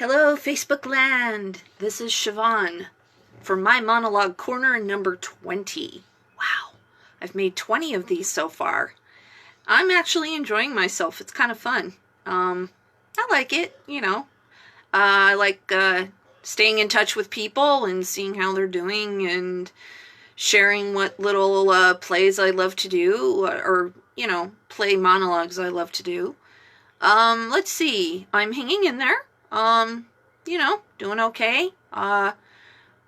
Hello, Facebook land. This is Siobhan for my monologue corner number 20. Wow, I've made 20 of these so far. I'm actually enjoying myself. It's kind of fun. I like it, I like staying in touch with people and seeing how they're doing and sharing what little plays I love to do or play monologues I love to do. Let's see. I'm hanging in there. Doing okay.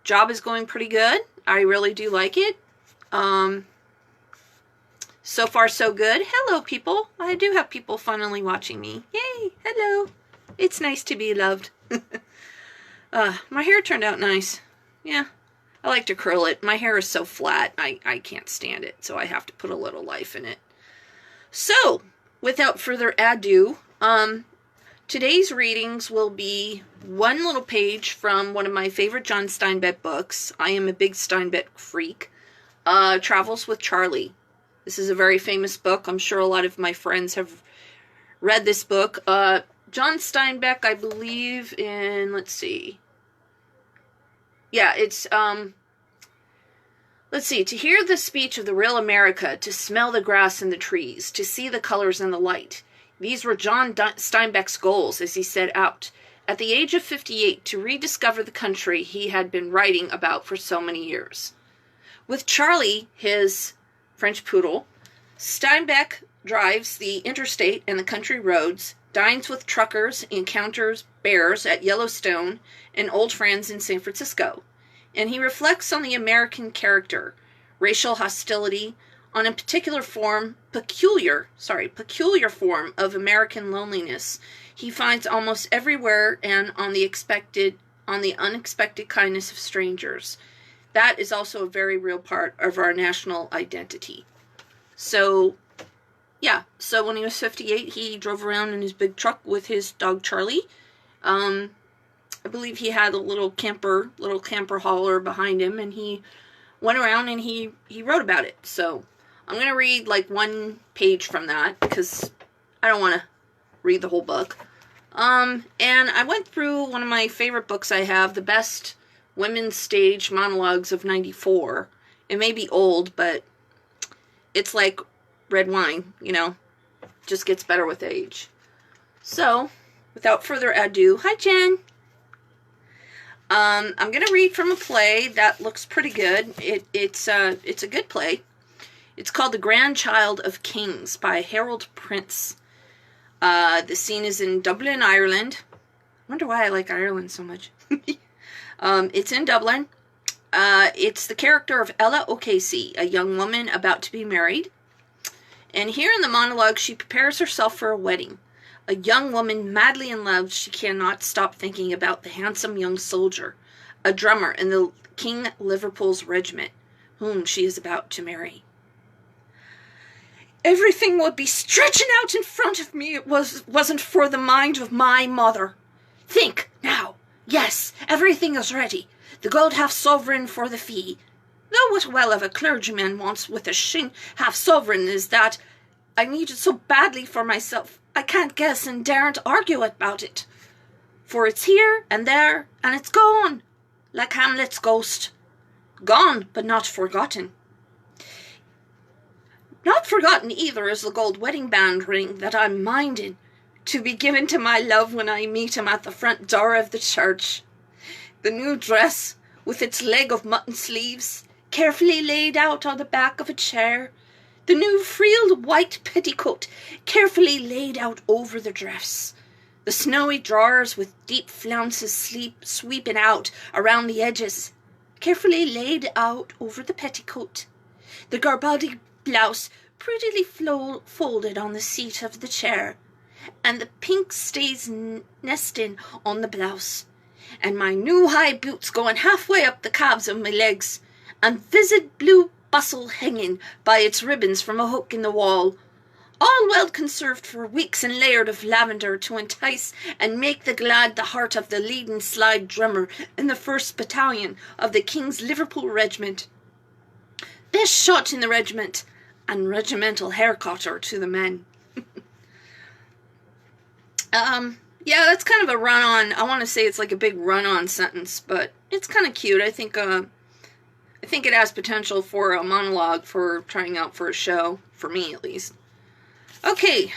Job is going pretty good. I really do like it. So far so good. Hello, people. I do have people finally watching me. Yay. Hello. It's nice to be loved. My hair turned out nice. Yeah. I like to curl it. My hair is so flat. I can't stand it. So I have to put a little life in it. So, without further ado, today's readings will be one little page from one of my favorite John Steinbeck books. I am a big Steinbeck freak. Travels with Charlie. This is a very famous book. I'm sure a lot of my friends have read this book. John Steinbeck, I believe in, let's see. Yeah, it's, let's see. To hear the speech of the real America, to smell the grass and the trees, to see the colors and the light. These were John Steinbeck's goals as he set out, at the age of 58, to rediscover the country he had been writing about for so many years. With Charlie, his French poodle, Steinbeck drives the interstate and the country roads, dines with truckers, encounters bears at Yellowstone and old friends in San Francisco, and he reflects on the American character, racial hostility, on a peculiar form of American loneliness he finds almost everywhere, and on the unexpected kindness of strangers. That is also a very real part of our national identity. So, yeah. So when he was 58, he drove around in his big truck with his dog Charlie. I believe he had a little camper hauler behind him, and he went around and he wrote about it. So I'm going to read like one page from that because I don't want to read the whole book. And I went through one of my favorite books I have, The Best Women's Stage Monologues of 94. It may be old, but it's like red wine, just gets better with age. So, without further ado, hi Jen! I'm going to read from a play that looks pretty good. It's a good play. It's called The Grandchild of Kings by Harold Prince. The scene is in Dublin, Ireland. I wonder why I like Ireland so much. It's in Dublin. It's the character of Ella O'Casey, a young woman about to be married. And here in the monologue, she prepares herself for a wedding. A young woman madly in love, she cannot stop thinking about the handsome young soldier, a drummer in the King Liverpool's regiment, whom she is about to marry. Everything would be stretching out in front of me it wasn't for the mind of my mother. Think, now. Yes, everything is ready. The gold half-sovereign for the fee. Though what well of a clergyman wants with a half-sovereign is that I need it so badly for myself, I can't guess and daren't argue about it. For it's here and there, and it's gone, like Hamlet's ghost. Gone, but not forgotten. Not forgotten either is the gold wedding band ring that I'm minded to be given to my love when I meet him at the front door of the church. The new dress, with its leg of mutton sleeves, carefully laid out on the back of a chair. The new frilled white petticoat, carefully laid out over the dress. The snowy drawers with deep flounces sweeping out around the edges, carefully laid out over the petticoat. The garibaldi blouse prettily folded on the seat of the chair, and the pink stays nesting on the blouse, and my new high boots going halfway up the calves of my legs, and vivid blue bustle hanging by its ribbons from a hook in the wall, all well conserved for weeks and layered of lavender to entice and make glad the heart of the leading slide drummer in the 1st Battalion of the King's Liverpool Regiment. Best shot in the regiment, and regimental hair cutter to the men. Yeah, that's kind of a run-on. I want to say it's like a big run-on sentence, but it's kind of cute. I think it has potential for a monologue for trying out for a show, for me at least. Okay,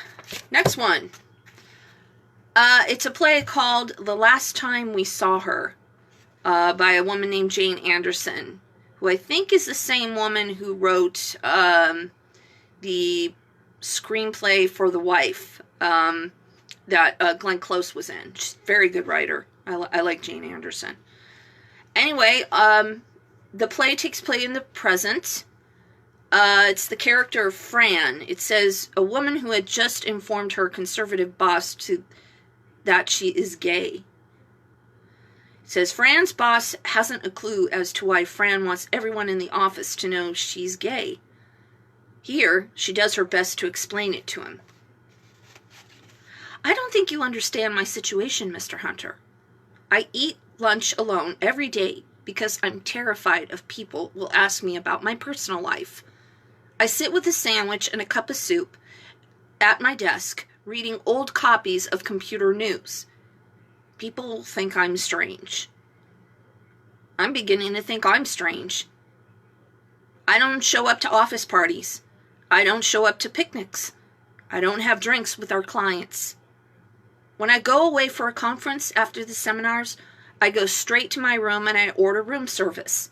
next one. It's a play called The Last Time We Saw Her, by a woman named Jane Anderson, who I think is the same woman who wrote the screenplay for The Wife that Glenn Close was in. She's a very good writer. I like Jane Anderson. Anyway, the play takes place in the present. It's the character of Fran. It says, a woman who had just informed her conservative boss that she is gay. It says, Fran's boss hasn't a clue as to why Fran wants everyone in the office to know she's gay. Here, she does her best to explain it to him. I don't think you understand my situation, Mr. Hunter. I eat lunch alone every day because I'm terrified of people will ask me about my personal life. I sit with a sandwich and a cup of soup at my desk, reading old copies of computer news. People think I'm strange. I'm beginning to think I'm strange. I don't show up to office parties. I don't show up to picnics. I don't have drinks with our clients. When I go away for a conference after the seminars, I go straight to my room and I order room service.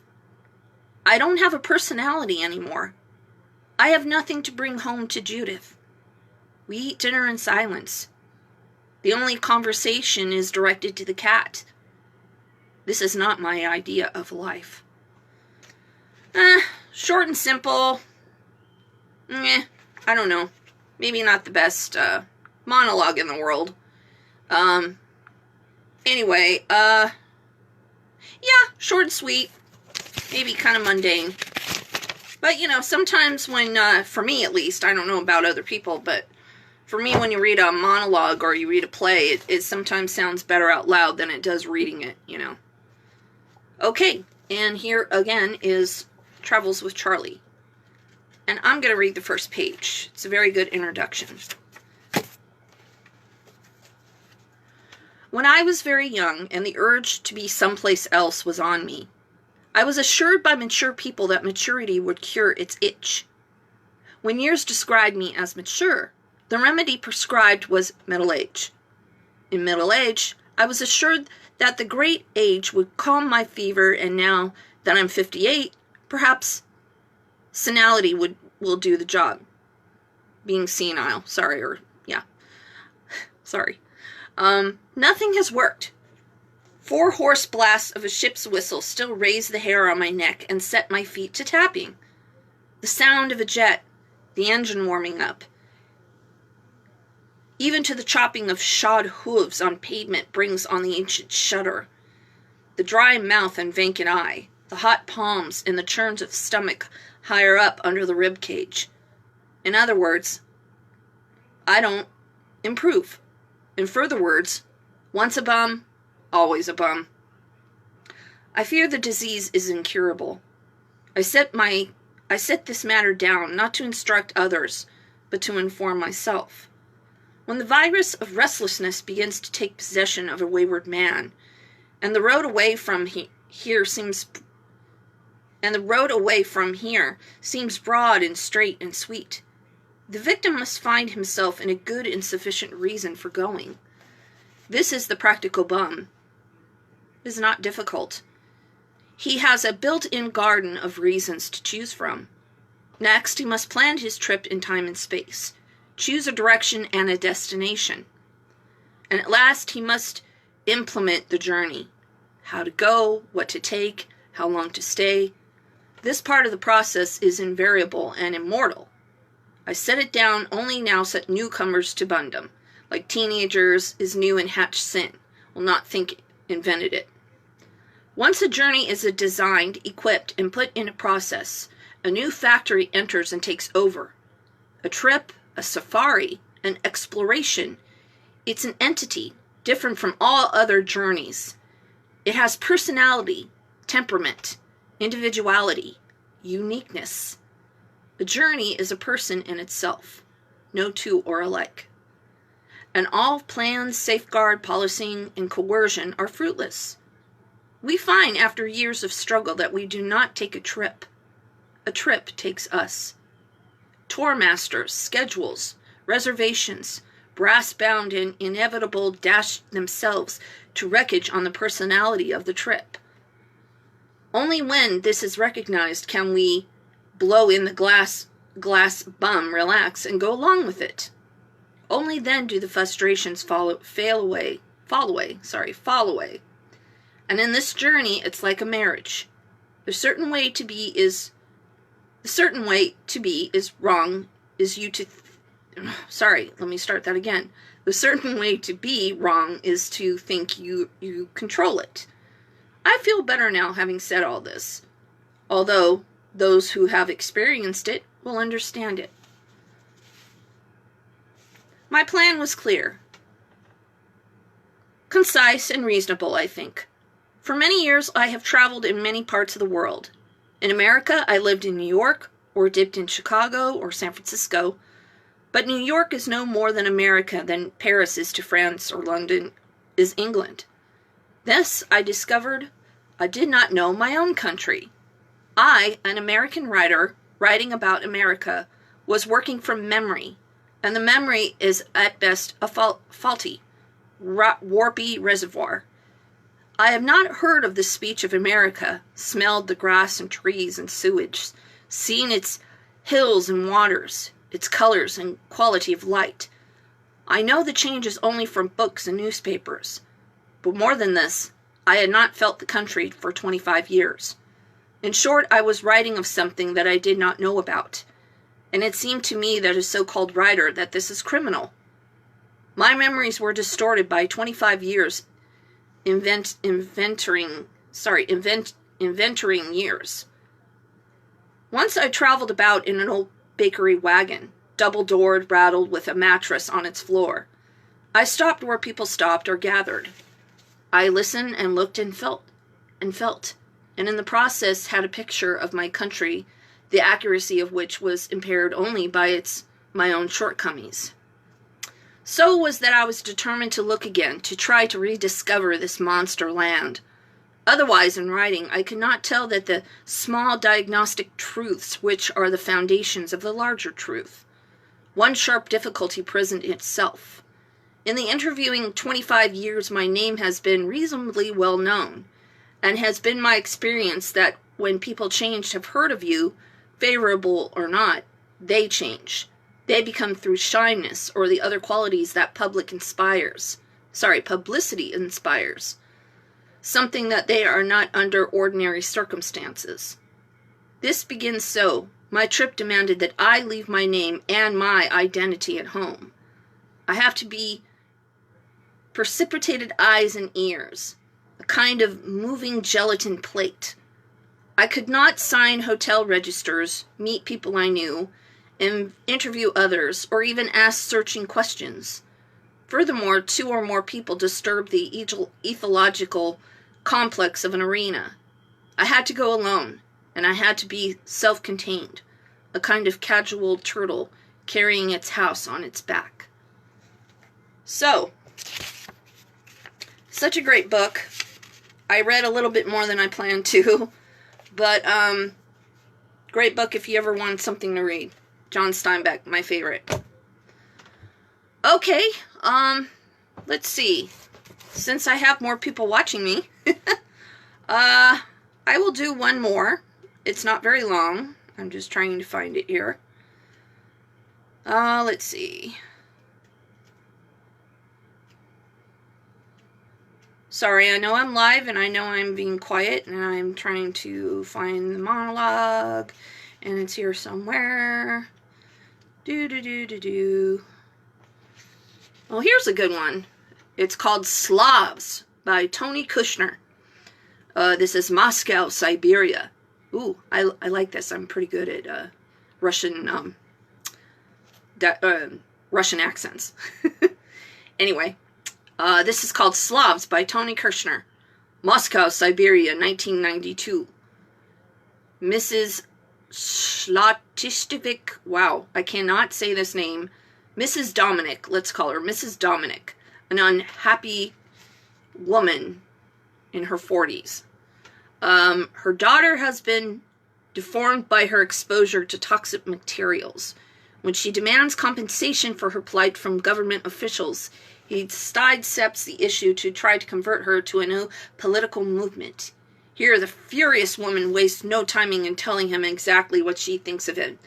I don't have a personality anymore. I have nothing to bring home to Judith. We eat dinner in silence. The only conversation is directed to the cat. This is not my idea of life. Short and simple. I don't know. Maybe not the best monologue in the world. Anyway, yeah, short and sweet. Maybe kind of mundane. But, you know, sometimes when, for me at least, I don't know about other people, but for me, when you read a monologue or you read a play, it sometimes sounds better out loud than it does reading it, you know. Okay, and here again is Travels with Charlie. And I'm going to read the first page. It's a very good introduction. When I was very young and the urge to be someplace else was on me, I was assured by mature people that maturity would cure its itch. When years described me as mature, the remedy prescribed was middle age. In middle age, I was assured that the great age would calm my fever, and now that I'm 58, perhaps senility will do the job. Being senile, sorry. Nothing has worked. 4 hoarse blasts of a ship's whistle still raise the hair on my neck and set my feet to tapping. The sound of a jet, the engine warming up, even to the chopping of shod hooves on pavement brings on the ancient shudder. The dry mouth and vacant eye, the hot palms and the churns of stomach higher up under the rib cage. In other words, I don't improve. In further words, once a bum, always a bum. I fear the disease is incurable. I set this matter down not to instruct others, but to inform myself. When the virus of restlessness begins to take possession of a wayward man, and the road away from here seems broad and straight and sweet, the victim must find himself in a good and sufficient reason for going. This is the practical bum. It is not difficult. He has a built-in garden of reasons to choose from. Next, he must plan his trip in time and space, choose a direction and a destination. And at last, he must implement the journey. How to go, what to take, how long to stay. This part of the process is invariable and immortal. I set it down only now set newcomers to bundom. Like teenagers is new and hatch sin, will not think invented it. Once a journey is designed, equipped, and put in a process, a new factory enters and takes over. A trip, a safari, an exploration. It's an entity, different from all other journeys. It has personality, temperament, individuality, uniqueness. A journey is a person in itself. No two are alike. and all plans, safeguard, policing, and coercion are fruitless. We find after years of struggle that we do not take a trip. A trip takes us. Tour masters, schedules, reservations, brass-bound and inevitable dash themselves to wreckage on the personality of the trip. Only when this is recognized can we blow in the glass bum, relax, and go along with it. Only then do the frustrations fall away. And in this journey, it's like a marriage. The certain way to be is wrong. Let me start that again. The certain way to be wrong is to think you control it. I feel better now having said all this, although those who have experienced it will understand it. My plan was clear, concise, and reasonable, I think. For many years, I have traveled in many parts of the world. In America, I lived in New York, or dipped in Chicago or San Francisco, but New York is no more than America than Paris is to France or London is England. Thus, I discovered I did not know my own country. I, an American writer, writing about America, was working from memory, and the memory is at best a faulty, warpy reservoir. I have not heard of the speech of America, smelled the grass and trees and sewage, seen its hills and waters, its colors and quality of light. I know the changes only from books and newspapers. But more than this, I had not felt the country for 25 years. In short, I was writing of something that I did not know about, and it seemed to me that a so-called writer that this is criminal. My memories were distorted by 25 years inventoring years. Once I traveled about in an old bakery wagon, double-doored, rattled with a mattress on its floor. I stopped where people stopped or gathered. I listened and looked and felt, and in the process had a picture of my country, the accuracy of which was impaired only by my own shortcomings. So was that I was determined to look again, to try to rediscover this monster land. Otherwise, in writing, I could not tell that the small diagnostic truths which are the foundations of the larger truth. One sharp difficulty present itself. In the interviewing 25 years, my name has been reasonably well known, and has been my experience that when people changed have heard of you, favorable or not, they change. They become through shyness or the other qualities that publicity inspires. Something that they are not under ordinary circumstances. This begins so. My trip demanded that I leave my name and my identity at home. I have to be precipitated eyes and ears, a kind of moving gelatin plate. I could not sign hotel registers, meet people I knew, and interview others, or even ask searching questions. Furthermore, 2 or more people disturbed the ethological complex of an arena. I had to go alone, and I had to be self-contained, a kind of casual turtle carrying its house on its back. So, such a great book. I read a little bit more than I planned to, but great book if you ever want something to read. John Steinbeck, my favorite. Okay, let's see. Since I have more people watching me, I will do one more. It's not very long. I'm just trying to find it here. Let's see. Sorry, I know I'm live and I know I'm being quiet and I'm trying to find the monologue and it's here somewhere. Oh, here's a good one. It's called Slavs by Tony Kushner. This is Moscow, Siberia. Ooh, I like this. I'm pretty good at Russian accents. Anyway, this is called Slavs by Tony Kushner. Moscow, Siberia, 1992. Mrs. Schlatistovich, wow, I cannot say this name, Mrs. Dominic, let's call her Mrs. Dominic, an unhappy woman in her 40s. Her daughter has been deformed by her exposure to toxic materials. When she demands compensation for her plight from government officials, he sidesteps the issue to try to convert her to a new political movement. Here, the furious woman wastes no timing in telling him exactly what she thinks of him.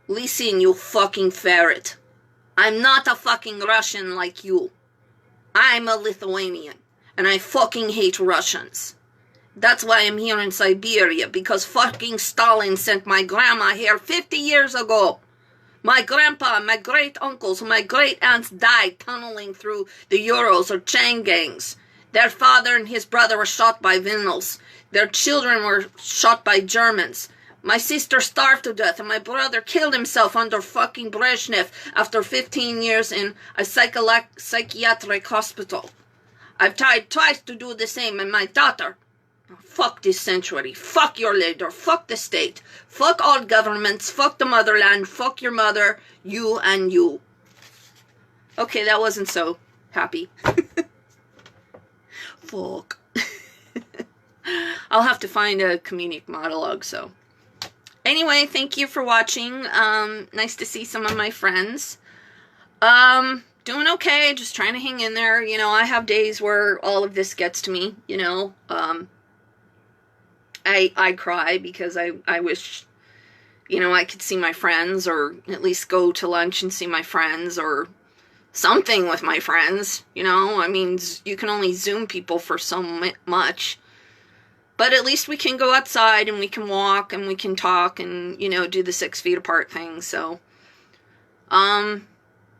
Listen, you fucking ferret. I'm not a fucking Russian like you. I'm a Lithuanian, and I fucking hate Russians. That's why I'm here in Siberia, because fucking Stalin sent my grandma here 50 years ago. My grandpa, my great-uncles, my great-aunts died tunneling through the Urals or chain gangs. Their father and his brother were shot by Vinnals. Their children were shot by Germans. My sister starved to death, and my brother killed himself under fucking Brezhnev after 15 years in a psychiatric hospital. I've tried twice to do the same, and my daughter... Fuck this century. Fuck your leader. Fuck the state. Fuck all governments. Fuck the motherland. Fuck your mother. You and you. Okay, that wasn't so happy. Fuck. I'll have to find a comedic monologue, so. Anyway, thank you for watching. Nice to see some of my friends. Doing okay. Just trying to hang in there. You know, I have days where all of this gets to me, you know. I cry because I wish, you know, I could see my friends, or at least go to lunch and see my friends, or something with my friends, you know. I mean, you can only Zoom people for so much, but at least we can go outside and we can walk and we can talk and, you know, do the 6 feet apart thing. So, I'm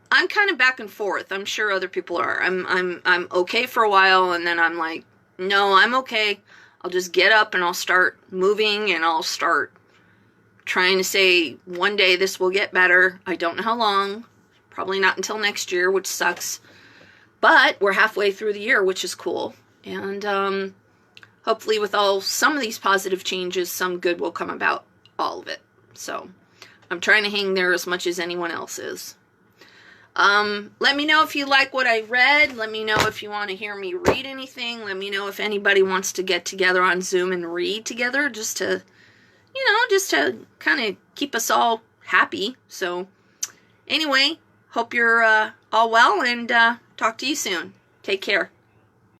kind of back and forth. I'm sure other people are. I'm okay for a while, and then I'm like, no, I'm okay. I'll just get up and I'll start moving, and I'll start trying to say, one day this will get better. I don't know how long. Probably not until next year, which sucks. But we're halfway through the year, which is cool. And hopefully with some of these positive changes, some good will come about all of it. So I'm trying to hang there as much as anyone else is. Let me know if you like what I read. Let me know if you want to hear me read anything. Let me know if anybody wants to get together on Zoom and read together, just to, you know, just to kind of keep us all happy. So, anyway, hope you're all well, and talk to you soon. Take care.